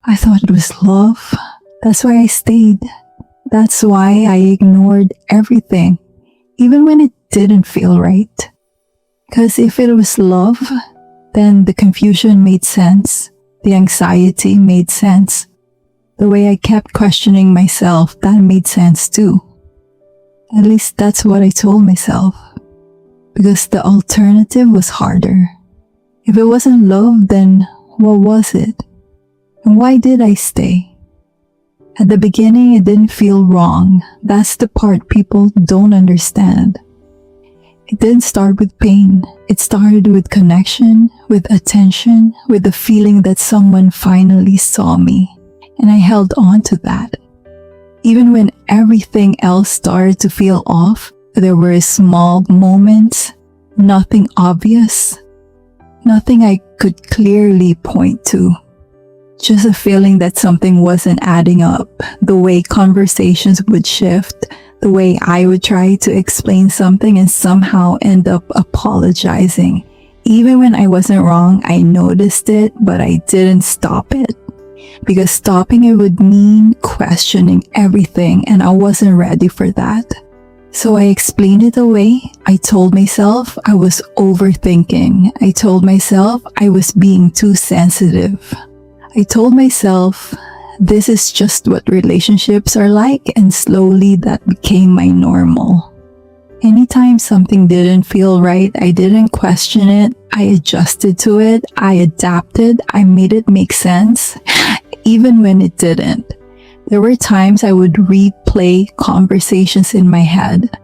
I thought it was love. That's why I stayed. That's why I ignored everything, even when it didn't feel right. Because if it was love, then the confusion made sense. The anxiety made sense. The way I kept questioning myself, that made sense too. At least that's what I told myself. Because the alternative was harder. If it wasn't love, then what was it? And why did I stay? At the beginning, it didn't feel wrong. That's the part people don't understand. It didn't start with pain. It started with connection, with attention, with the feeling that someone finally saw me. And I held on to that. Even when everything else started to feel off, there were small moments, nothing obvious, nothing I could clearly point to. Just a feeling that something wasn't adding up, the way conversations would shift, the way I would try to explain something and somehow end up apologizing. Even when I wasn't wrong, I noticed it, but I didn't stop it. Because stopping it would mean questioning everything, and I wasn't ready for that. So I explained it away. I told myself I was overthinking. I told myself I was being too sensitive. I told myself this is just what relationships are like, and slowly that became my normal. Anytime something didn't feel right, I didn't question it. I adjusted to it. I adapted. I made it make sense, even when it didn't. There were times I would replay conversations in my head,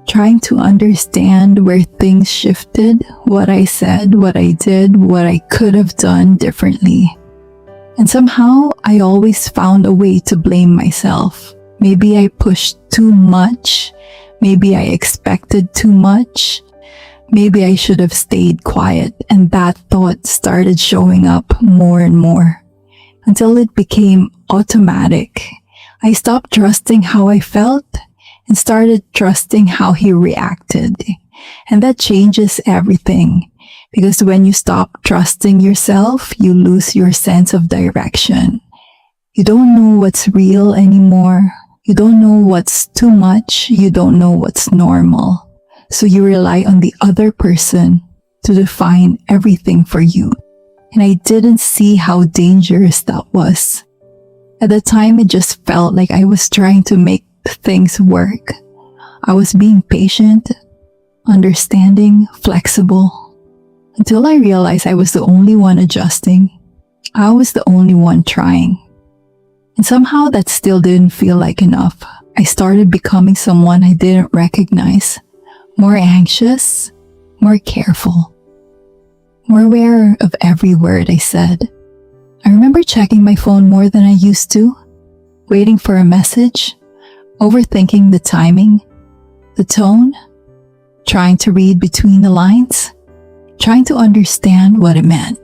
trying to understand where things shifted, what I said, what I did, what I could have done differently. And somehow, I always found a way to blame myself. Maybe I pushed too much. Maybe I expected too much. Maybe I should have stayed quiet, and that thought started showing up more and more, until it became automatic. I stopped trusting how I felt and started trusting how he reacted. And that changes everything. Because when you stop trusting yourself, you lose your sense of direction. You don't know what's real anymore. You don't know what's too much. You don't know what's normal. So you rely on the other person to define everything for you. And I didn't see how dangerous that was. At the time, it just felt like I was trying to make things work. I was being patient, understanding, flexible. Until I realized I was the only one adjusting. I was the only one trying. And somehow that still didn't feel like enough. I started becoming someone I didn't recognize. More anxious, more careful, more aware of every word I said. I remember checking my phone more than I used to, waiting for a message, overthinking the timing, the tone, trying to read between the lines, trying to understand what it meant.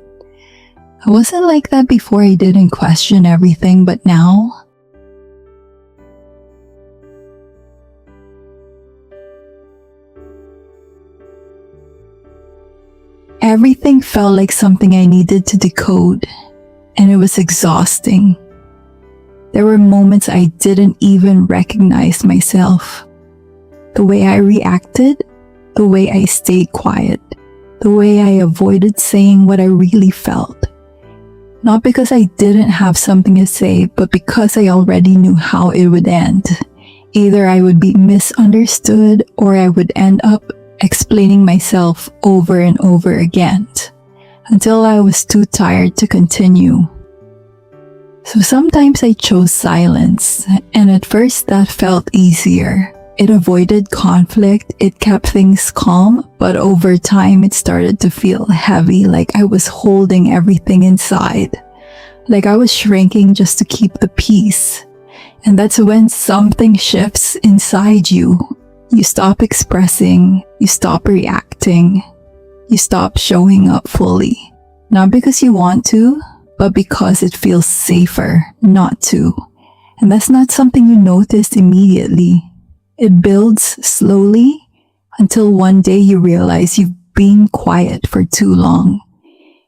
I wasn't like that before. I didn't question everything, but now, everything felt like something I needed to decode, and it was exhausting. There were moments I didn't even recognize myself. The way I reacted, the way I stayed quiet, the way I avoided saying what I really felt. Not because I didn't have something to say, but because I already knew how it would end. Either I would be misunderstood or I would end up explaining myself over and over again until I was too tired to continue. So sometimes I chose silence, and at first that felt easier. It avoided conflict, it kept things calm, but over time it started to feel heavy, like I was holding everything inside, like I was shrinking just to keep the peace. And that's when something shifts inside you. You stop expressing, you stop reacting, you stop showing up fully. Not because you want to, but because it feels safer not to. And that's not something you notice immediately. It builds slowly until one day you realize you've been quiet for too long.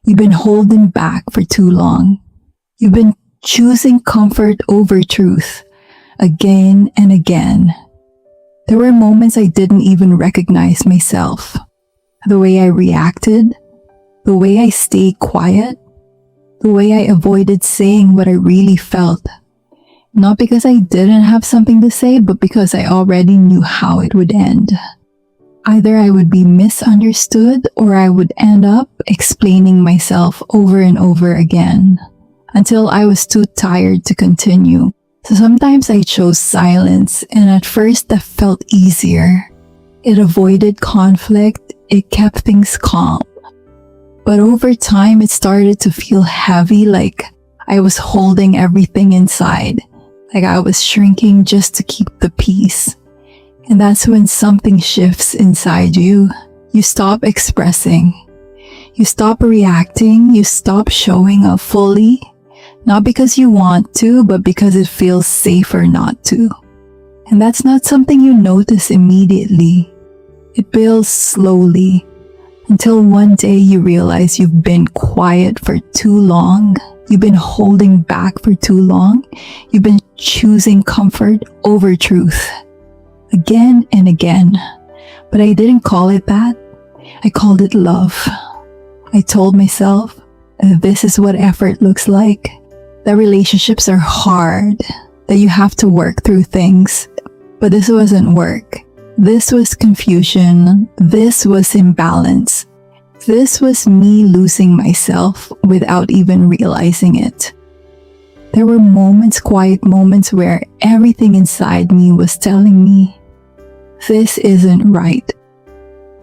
You've been holding back for too long. You've been choosing comfort over truth again and again. There were moments I didn't even recognize myself. The way I reacted, the way I stayed quiet, the way I avoided saying what I really felt. Not because I didn't have something to say, but because I already knew how it would end. Either I would be misunderstood or I would end up explaining myself over and over again until I was too tired to continue. So sometimes I chose silence, and at first that felt easier. It avoided conflict, it kept things calm. But over time, it started to feel heavy, like I was holding everything inside, like I was shrinking just to keep the peace. And that's when something shifts inside you. You stop expressing. You stop reacting. You stop showing up fully. Not because you want to, but because it feels safer not to. And that's not something you notice immediately. It builds slowly until one day you realize you've been quiet for too long. You've been holding back for too long. You've been choosing comfort over truth. Again and again. But I didn't call it that. I called it love. I told myself, this is what effort looks like. That relationships are hard. That you have to work through things. But this wasn't work. This was confusion. This was imbalance. This was me losing myself without even realizing it. There were moments, quiet moments, where everything inside me was telling me, this isn't right.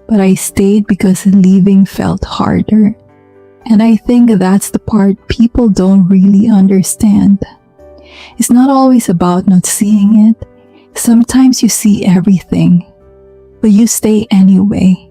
But I stayed because leaving felt harder. And I think that's the part people don't really understand. It's not always about not seeing it. Sometimes you see everything, but you stay anyway.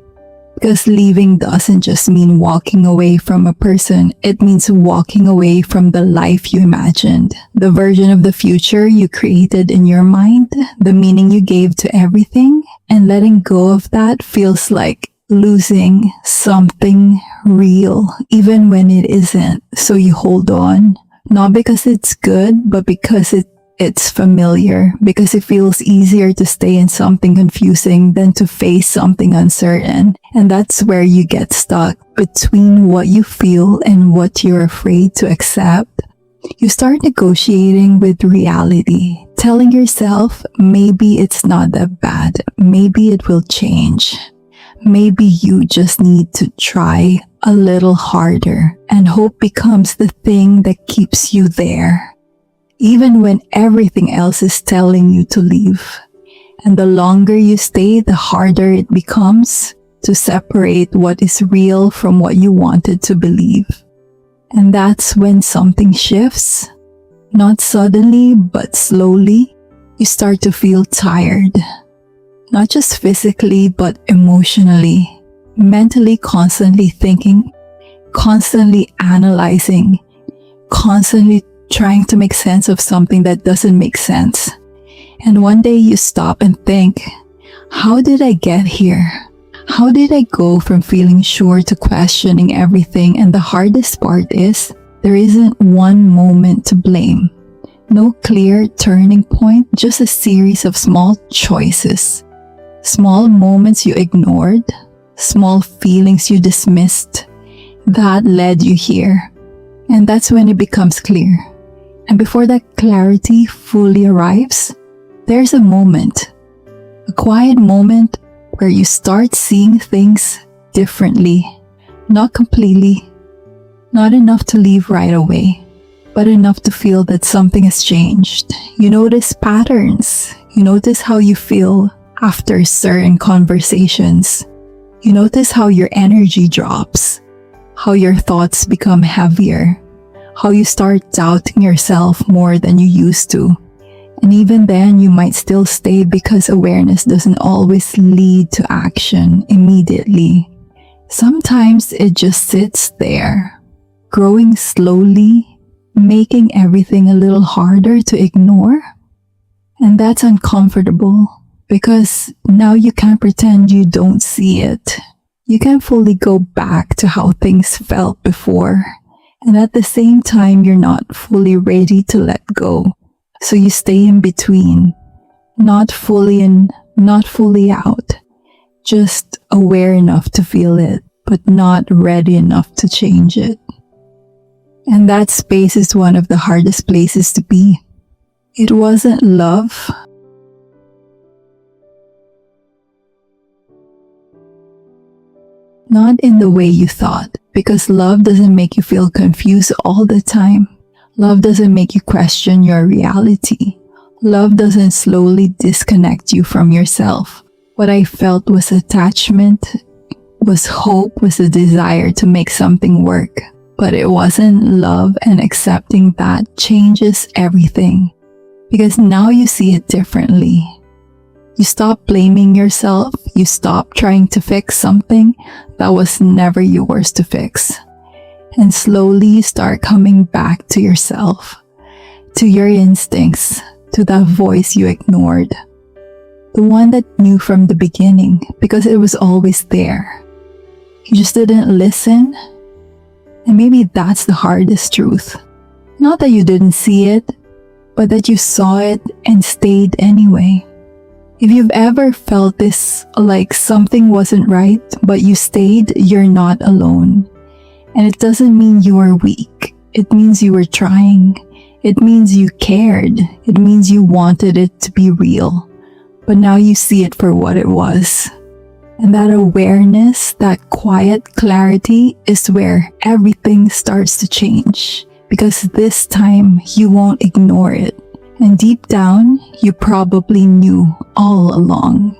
Because leaving doesn't just mean walking away from a person. It means walking away from the life you imagined, the version of the future you created in your mind, the meaning you gave to everything. And letting go of that feels like losing something real, even when it isn't. So you hold on, not because it's good, but because it's familiar, because it feels easier to stay in something confusing than to face something uncertain. And that's where you get stuck between what you feel and what you're afraid to accept. You start negotiating with reality, telling yourself, maybe it's not that bad. Maybe it will change. Maybe you just need to try a little harder, and hope becomes the thing that keeps you there. Even when everything else is telling you to leave. And the longer you stay, the harder it becomes to separate what is real from what you wanted to believe. And that's when something shifts. Not suddenly, but slowly. You start to feel tired. Not just physically, but emotionally. Mentally, constantly thinking. Constantly analyzing. Constantly trying to make sense of something that doesn't make sense. And one day you stop and think, how did I get here? How did I go from feeling sure to questioning everything? And the hardest part is, there isn't one moment to blame. No clear turning point, just a series of small choices. Small moments you ignored, small feelings you dismissed, that led you here. And that's when it becomes clear. And before that clarity fully arrives, there's a moment, a quiet moment where you start seeing things differently. Not completely, not enough to leave right away, but enough to feel that something has changed. You notice patterns. You notice how you feel after certain conversations. You notice how your energy drops, how your thoughts become heavier, how you start doubting yourself more than you used to. And even then, you might still stay because awareness doesn't always lead to action immediately. Sometimes it just sits there, growing slowly, making everything a little harder to ignore. And that's uncomfortable because now you can't pretend you don't see it. You can't fully go back to how things felt before. And at the same time, you're not fully ready to let go. So you stay in between, not fully in, not fully out, just aware enough to feel it, but not ready enough to change it. And that space is one of the hardest places to be. It wasn't love. Not in the way you thought, because love doesn't make you feel confused all the time. Love doesn't make you question your reality. Love doesn't slowly disconnect you from yourself. What I felt was attachment, was hope, was a desire to make something work. But it wasn't love, and accepting that changes everything. Because now you see it differently. You stop blaming yourself. You stop trying to fix something that was never yours to fix. And slowly you start coming back to yourself, to your instincts, to that voice you ignored. The one that knew from the beginning, because it was always there. You just didn't listen. And maybe that's the hardest truth. Not that you didn't see it, but that you saw it and stayed anyway. If you've ever felt this, like something wasn't right, but you stayed, you're not alone. And it doesn't mean you were weak. It means you were trying. It means you cared. It means you wanted it to be real. But now you see it for what it was. And that awareness, that quiet clarity is where everything starts to change. Because this time you won't ignore it. And deep down, you probably knew all along.